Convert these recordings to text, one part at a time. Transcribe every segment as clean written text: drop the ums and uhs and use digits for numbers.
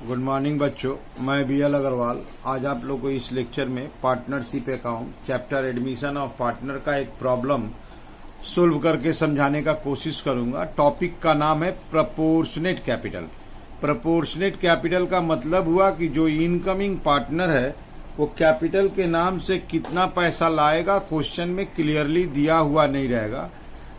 Good morning बच्चों, मैं BL Agarwal. आज आप लोग को इस लेक्चर में partnership account chapter admission of partner का एक प्रॉब्लम सोल्व करके समझाने का कोशिश करूंगा। टॉपिक का नाम है प्रोपोर्शनेट कैपिटल। प्रोपोर्शनेट कैपिटल का मतलब हुआ कि जो इनकमिंग पार्टनर है वो कैपिटल के नाम से कितना पैसा लाएगा, क्वेश्चन में क्लियरली दिया हुआ नहीं रहेगा,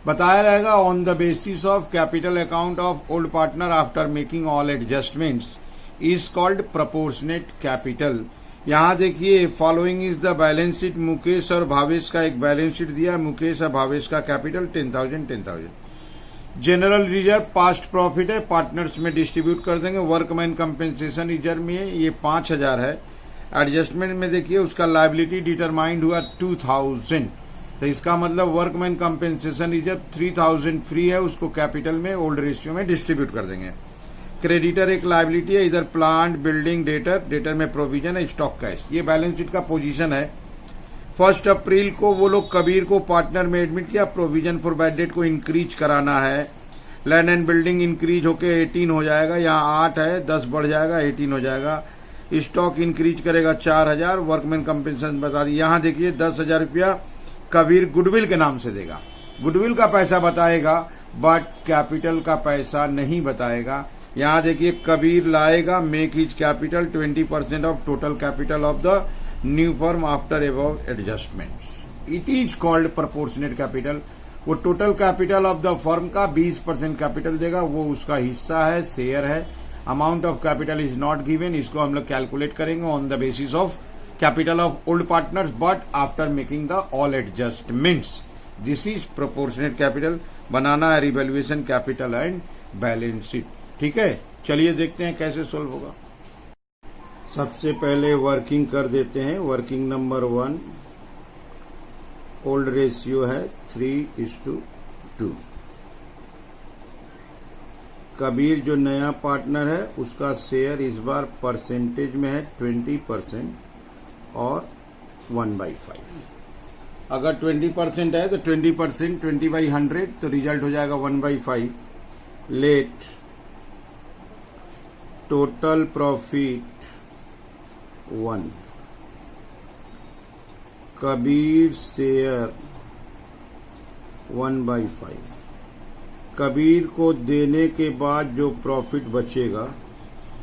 बताया रहेगा on the basis of capital account of old partner after making all adjustments is called proportionate capital. यहाँ देखिए, following is the balance sheet. Mukesh और भावेश का एक बैलेंस शीट दिया। मुकेश और भावेश का capital 10,000। General reserve past profit है, पार्टनर्स में डिस्ट्रीब्यूट कर देंगे। वर्कमैन कंपेंसेशन रिजर्व में ये 5,000 है। एडजस्टमेंट में देखिए उसका लायबिलिटी डिटरमाइंड हुआ 2,000, तो इसका मतलब वर्कमैन कंपेंसेशन रिजर्व 3,000 फ्री है, उसको कैपिटल में ओल्ड रेशियो में डिस्ट्रीब्यूट कर देंगे। क्रेडिटर एक लायबिलिटी है, इधर प्लांट बिल्डिंग डेटर में प्रोविजन है, स्टॉक कैश। ये बैलेंस शीट का पोजीशन है। 1 अप्रैल को वो लोग कबीर को पार्टनर में एडमिट किया। प्रोविजन फॉर बैड डेट को इंक्रीज कराना है। लैंड एंड बिल्डिंग इंक्रीज होके 18 हो जाएगा, यहाँ 8 है, 10 बढ़ जाएगा, 18 हो जाएगा। स्टॉक इंक्रीज करेगा 4,000। वर्कमैन कंपेंसेशन बता दी। यहाँ देखिए 10,000 रुपया कबीर गुडविल के नाम से देगा। गुडविल का पैसा बताएगा बट कैपिटल का पैसा नहीं बताएगा। यहाँ देखिए कबीर लाएगा make his capital 20% of total capital of the new firm after above adjustments. It is called proportionate capital. वो total capital of the firm का 20% कैपिटल देगा, वो उसका हिस्सा है, शेयर है। Amount of capital is not given, इसको हम लोग कैलकुलेट करेंगे on the basis of capital of old partners but after making the all adjustments. This is proportionate capital. बनाना है revaluation capital and balance sheet. ठीक है, चलिए देखते हैं कैसे सोल्व होगा। सबसे पहले वर्किंग कर देते हैं। वर्किंग नंबर 1, ओल्ड रेशियो है 3:2। कबीर जो नया पार्टनर है उसका शेयर इस बार परसेंटेज में है 20% और 1/5। अगर 20% है तो 20% 20/100, तो रिजल्ट हो जाएगा 1/5। Let total profit 1। Kabir share 1/5। Kabir को देने के बाद जो प्रॉफिट बचेगा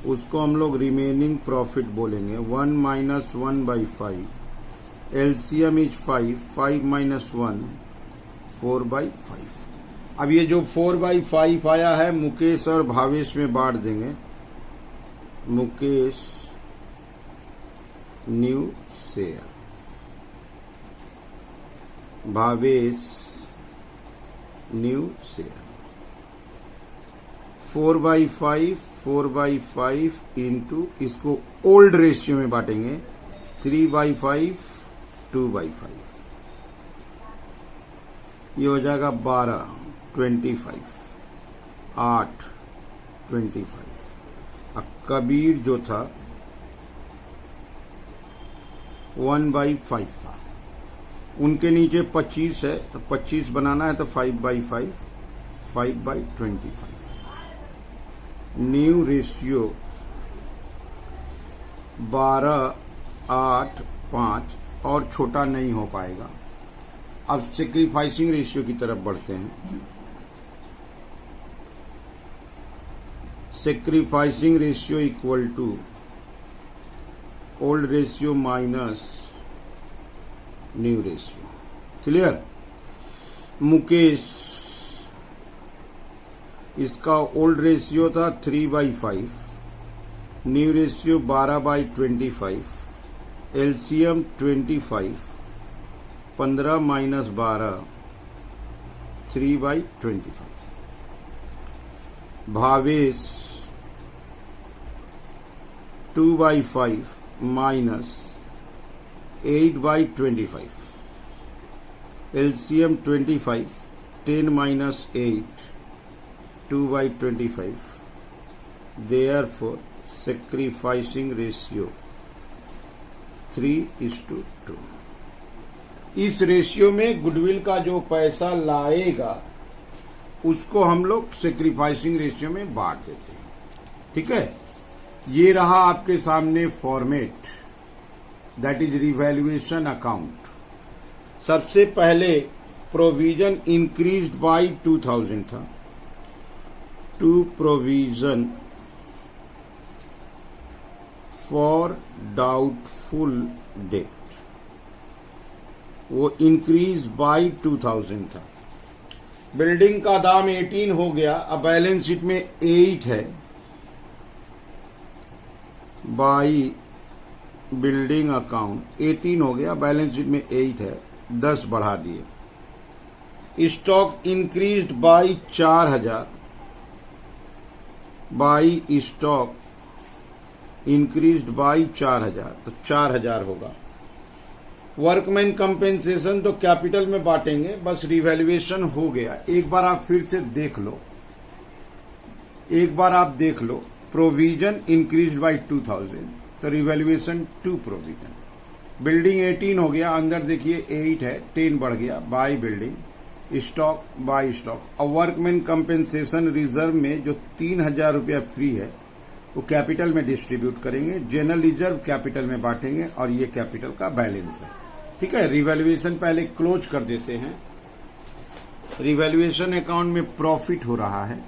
उसको हम लोग रिमेनिंग प्रॉफिट बोलेंगे। 1 - 1/5। LCM is 5, 5 - 1 4/5। अब ये जो 4/5 आया है मुकेश और भावेश में बांट देंगे। Mukesh new share, Bhavesh new share. 4/5 into इसको ओल्ड रेशियो में बांटेंगे। 3/5 2/5, ये हो जाएगा 12 25 8 25। अब कबीर जो था 1/5 था, उनके नीचे 25 है तो 25 बनाना है तो 5/5 5/25। न्यू रेशियो 12 8 5 और छोटा नहीं हो पाएगा। अब सेक्रीफाइसिंग रेशियो की तरफ बढ़ते हैं। Sacrificing ratio equal to old ratio minus new ratio. Clear? Mukesh, इसका ओल्ड रेशियो था 3/5, new ratio 12/25, LCM 25, 15 - 12 3/25। Bhavesh 2/5 minus 8/25, LCM 25, 10 - 8 2/25। Therefore sacrificing ratio 3:2। इस रेशियो में गुडविल का जो पैसा लाएगा उसको हम लोग सेक्रीफाइसिंग रेशियो में बांट देते हैं। ठीक है, ये रहा आपके सामने format, that is revaluation account. सबसे पहले प्रोविजन इंक्रीज्ड बाय 2000 था, to provision for doubtful debt, वो इंक्रीज बाय 2000 था। बिल्डिंग का दाम 18 हो गया, अब बैलेंस शीट में 8 है, बाई बिल्डिंग अकाउंट 18 हो गया, बैलेंस शीट में 8 है, 10 बढ़ा दिए। Stock increased by 4000, by stock increased by 4000, तो 4000 होगा। वर्कमैन कंपेंसेशन तो कैपिटल में बांटेंगे, बस रिवैल्यूएशन हो गया। एक बार आप फिर से देख लो, एक बार आप देख लो, प्रोविजन इंक्रीज्ड बाय 2000, तो रिवैल्यूएशन टू प्रोविजन। बिल्डिंग 18 हो गया, अंदर देखिए 8 है, 10 बढ़ गया, by building, stock by stock. अब वर्कमैन कंपेंसेशन रिजर्व में जो 3000 रुपया फ्री है वो कैपिटल में डिस्ट्रीब्यूट करेंगे, जनरल रिजर्व कैपिटल में बांटेंगे, और ये कैपिटल का बैलेंस है। ठीक है, रिवैल्यूएशन पहले क्लोज कर देते हैं। रिवैल्यूएशन अकाउंट में प्रॉफिट हो रहा है।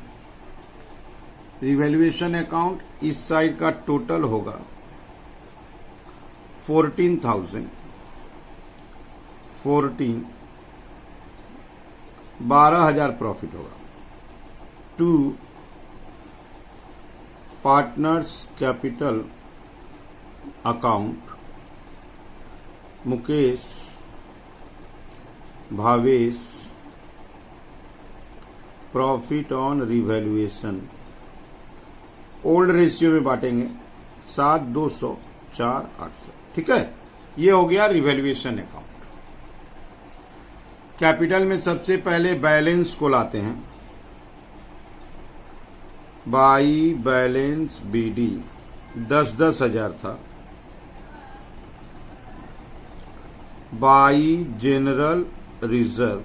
रिवैल्यूएशन अकाउंट इस साइड का टोटल होगा 14,000, 12,000 प्रॉफिट होगा। To partners capital account, Mukesh, Bhavesh, profit on revaluation, old ratio में बांटेंगे, 7,200, 4,800। ठीक है, ये हो गया रिवैल्यूएशन अकाउंट। कैपिटल में सबसे पहले बैलेंस को लाते हैं, बाई बैलेंस बीडी 10,000 था, by general reserve,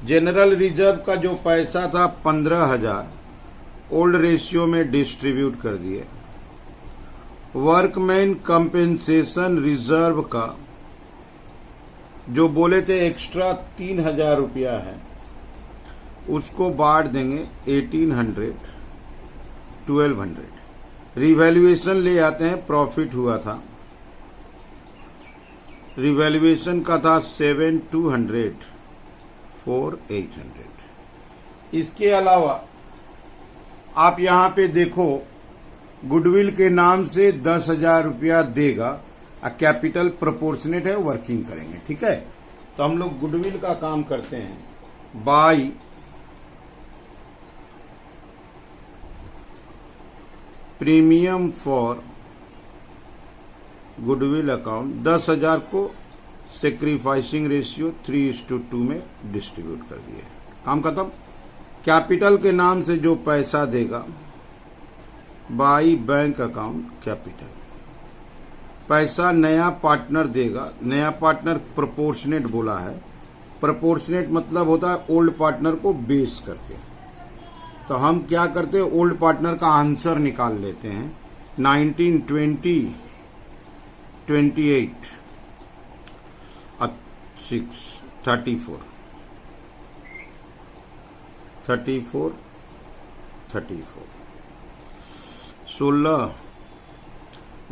general reserve का जो पैसा था 15,000 ओल्ड रेशियो में डिस्ट्रीब्यूट कर दिए। वर्कमैन कंपेंसेशन रिजर्व का जो बोले थे एक्स्ट्रा 3,000 रुपया है, उसको बांट देंगे 1800, 1200। रिवैल्यूएशन ले आते हैं, प्रॉफिट हुआ था, रिवैल्यूएशन का था 7,200, 4,800। इसके अलावा आप यहां पे देखो, गुडविल के नाम से 10,000 रुपया देगा, कैपिटल प्रोपोर्शनेट है, वर्किंग करेंगे। ठीक है, तो हम लोग गुडविल का काम करते हैं। By premium for goodwill account, 10,000 को सेक्रीफाइसिंग रेशियो 3:2 में डिस्ट्रीब्यूट कर दिए, काम खत्म। कैपिटल के नाम से जो पैसा देगा, बाई बैंक अकाउंट कैपिटल, पैसा नया पार्टनर देगा। नया पार्टनर प्रोपोर्शनेट बोला है, प्रोपोर्शनेट मतलब होता है ओल्ड पार्टनर को बेस करके। तो हम क्या करते हैं, ओल्ड पार्टनर का आंसर निकाल लेते हैं, 19, 20, 28, 6, 34, 16,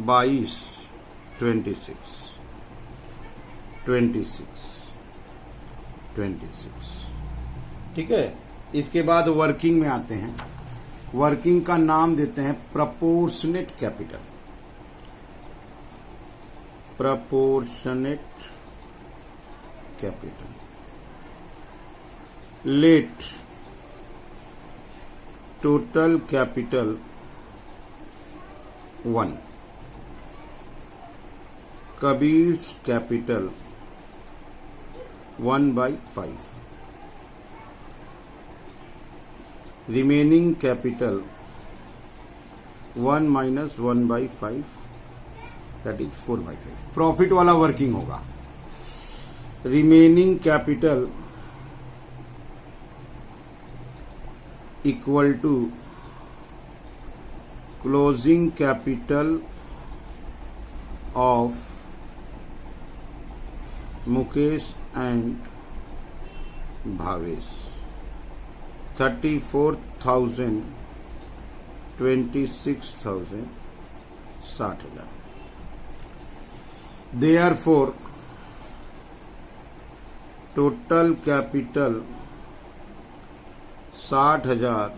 22, 26। ठीक है, इसके बाद वर्किंग में आते हैं। वर्किंग का नाम देते हैं proportionate capital, proportionate capital. Let total capital 1, Kabir's capital 1/5, remaining capital 1 - 1/5, दैट इज 4/5। प्रॉफिट वाला वर्किंग होगा। Remaining capital equal to closing capital of Mukesh and Bhavesh 34,000, 26,000, 60,000। Therefore, total capital 60,000,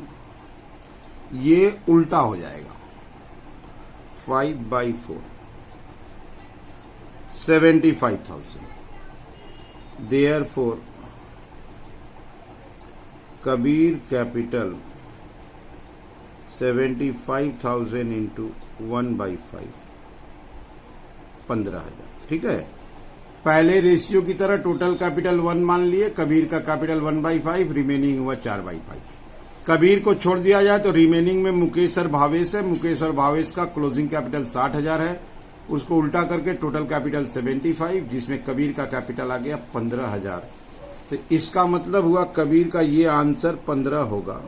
ये उल्टा हो जाएगा 5/4 75,000। Therefore, Kabir capital 75,000 into 1/5 15,000। ठीक है, पहले रेशियो की तरह टोटल कैपिटल 1 मान लिए, कबीर का कैपिटल 1/5, रिमेनिंग हुआ 4/5। कबीर को छोड़ दिया जाए तो रिमेनिंग में मुकेश और भावेश है। मुकेश और भावेश का क्लोजिंग कैपिटल 60,000 है, उसको उल्टा करके टोटल कैपिटल 75, जिसमें कबीर का कैपिटल आ गया 15,000। तो इसका मतलब हुआ कबीर का ये आंसर 15 होगा,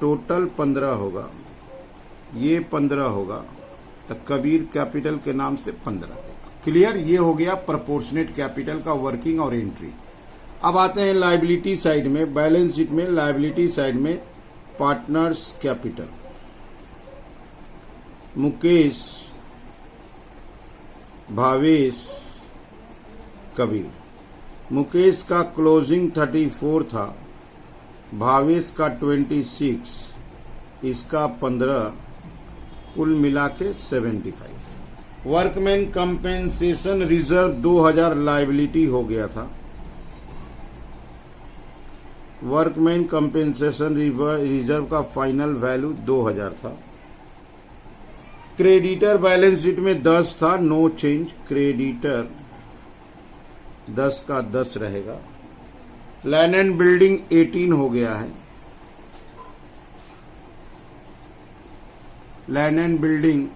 टोटल 15 होगा, ये 15 होगा, तो कबीर कैपिटल के नाम से 15 देगा। क्लियर? ये हो गया प्रोपोर्शनेट कैपिटल का वर्किंग और एंट्री। अब आते हैं लायबिलिटी साइड में, बैलेंस शीट में लायबिलिटी साइड में पार्टनर्स कैपिटल। मुकेश, भावेश, कबीर। मुकेश का क्लोजिंग 34 था, भावेश का 26, इसका 15, कुल मिला के 75। वर्कमैन कंपेंसेशन रिजर्व 2000 लायबिलिटी हो गया था। वर्कमैन कंपेंसेशन रिजर्व का फाइनल वैल्यू 2000 था। क्रेडिटर बैलेंस शीट में 10 था, नो चेंज। क्रेडिटर 10 का 10 रहेगा। लैंड एंड बिल्डिंग 18 हो गया है। लैंड एंड बिल्डिंग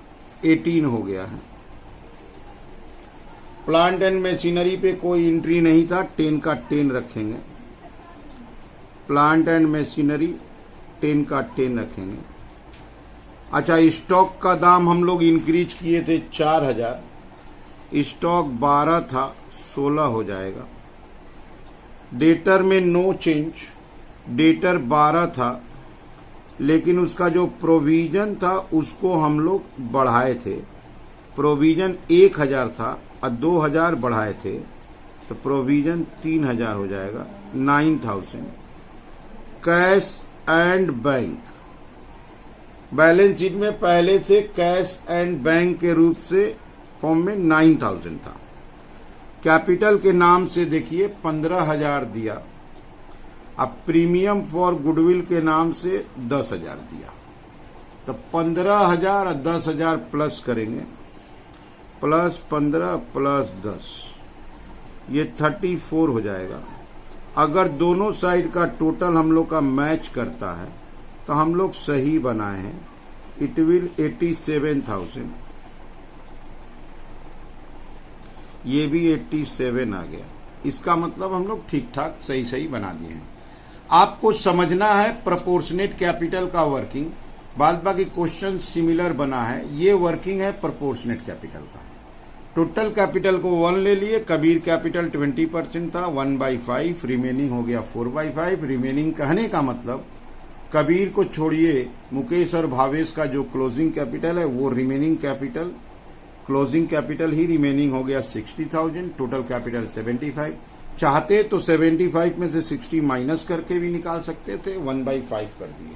18 हो गया है। प्लांट एंड मशीनरी पे कोई एंट्री नहीं था, 10 का 10 रखेंगे। प्लांट एंड मशीनरी 10 का 10 रखेंगे। अच्छा, स्टॉक का दाम हम लोग इंक्रीज किए थे 4,000, स्टॉक 12 था, 16 हो जाएगा। डेटर में नो चेंज, डेटर 12 था, लेकिन उसका जो प्रोविजन था उसको हम लोग बढ़ाए थे। प्रोविजन 1,000 था और 2,000 बढ़ाए थे, तो प्रोविजन 3,000 हो जाएगा, 9,000। Cash and bank, balance sheet में पहले से कैश एंड बैंक के रूप से फॉर्म में 9,000 था। कैपिटल के नाम से देखिए 15,000 दिया। अब प्रीमियम फॉर गुडविल के नाम से 10,000 दिया, तो 15,000 और 10,000 प्लस करेंगे, प्लस 15 प्लस 10, ये 34 हो जाएगा। अगर दोनों साइड का टोटल हम लोग का मैच करता है तो हम लोग सही बनाए हैं। इट विल 87,000, ये भी 87 आ गया। इसका मतलब हम लोग ठीक ठाक सही बना दिए हैं। आपको समझना है प्रोपोर्शनेट कैपिटल का वर्किंग, बाद बाकी क्वेश्चन सिमिलर बना है। ये वर्किंग है प्रोपोर्शनेट कैपिटल का। टोटल कैपिटल को 1 ले लिए, कबीर कैपिटल 20% था, 1/5, रिमेनिंग हो गया 4/5। रिमेनिंग कहने का मतलब कबीर को छोड़िए, मुकेश और भावेश का जो क्लोजिंग कैपिटल है वो रिमेनिंग कैपिटल, क्लोजिंग कैपिटल ही रिमेनिंग हो गया 60,000, टोटल कैपिटल 75। चाहते तो 75 में से 60 माइनस करके भी निकाल सकते थे, 1/5 कर दिए।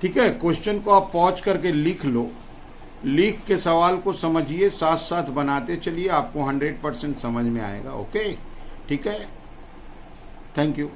ठीक है, क्वेश्चन को आप पॉज करके लिख लो, लिख के सवाल को समझिए, साथ साथ बनाते चलिए, आपको 100% समझ में आएगा। ओके, ठीक है, थैंक यू।